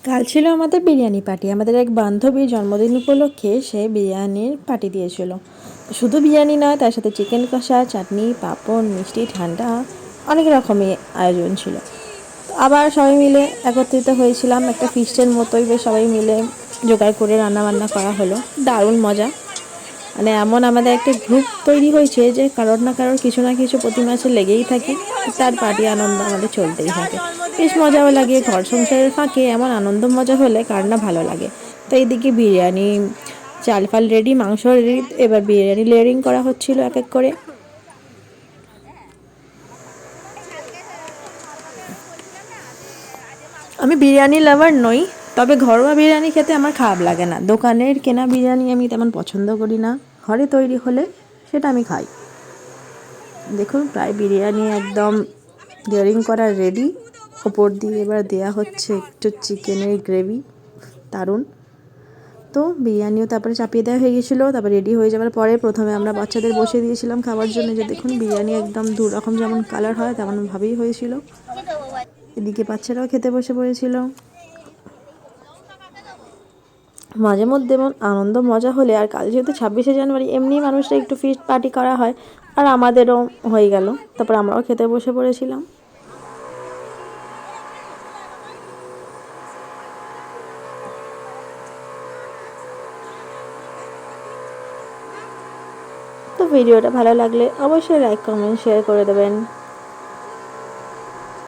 কাল ছিল আমাদের বিরিয়ানি পার্টি। আমাদের এক বান্ধবীর জন্মদিন উপলক্ষে সে বিরিয়ানির পার্টি দিয়েছিল। শুধু বিরিয়ানি নয়, তার সাথে চিকেন কষা, চাটনি, পাঁপড়, মিষ্টি, ঠান্ডা, অনেক রকমের আয়োজন ছিল। আবার সবাই মিলে একত্রিত হয়েছিলাম, একটা ফিস্টের মতোই বেশ সবাই মিলে জোগাড় করে রান্না বান্না করা হলো। দারুণ মজা, মানে এমন আমাদের একটা গ্রুপ তৈরি হয়েছে যে কারোর না কারোর কিছু না কিছু প্রতি মাসে লেগেই থাকে। তার পার্টি আনন্দ আমাদের চলতেই থাকে, বেশ মজাও লাগে। ঘর সংসারের ফাঁকে এমন আনন্দ মজা হলে কার না ভালো লাগে। তো এইদিকে বিরিয়ানি চাল ফাল রেডি, মাংস রেডি, এবার বিরিয়ানি লেয়ারিং করা হচ্ছিল এক এক করে। আমি বিরিয়ানি লাভার নই, তবে ঘরোয়া বিরিয়ানি খেতে আমার খারাপ লাগে না। দোকানের কেনা বিরিয়ানি আমি তেমন পছন্দ করি না, ঘরে তৈরি হলে সেটা আমি খাই। দেখুন প্রায় বিরিয়ানি একদম লেয়ারিং করা রেডি। ওপর দিয়ে এবার দেয়া হচ্ছে একটু চিকেনের গ্রেভি, দারুণ। তো বিরিয়ানিও তারপরে চাপিয়ে দেওয়া হয়ে গেছিলো। তারপর রেডি হয়ে যাওয়ার পরে প্রথমে আমরা বাচ্চাদের বসিয়ে দিয়েছিলাম খাবার জন্য। যে দেখুন বিরিয়ানি একদম দু রকম যেমন কালার হয় তেমনভাবেই হয়েছিল। এদিকে বাচ্চারাও খেতে বসে পড়েছিল। মাঝে মধ্যে এমন আনন্দ মজা হলে, আর কাল যেহেতু 26শে জানুয়ারি, এমনি মানুষরা একটু ফিস্ট পার্টি করা হয়, আর আমাদেরও হয়ে গেল। তারপর আমরাও খেতে বসে পড়েছিলাম। তো ভিডিওটা ভালো লাগলে অবশ্যই লাইক, কমেন্ট, শেয়ার করে দেবেন।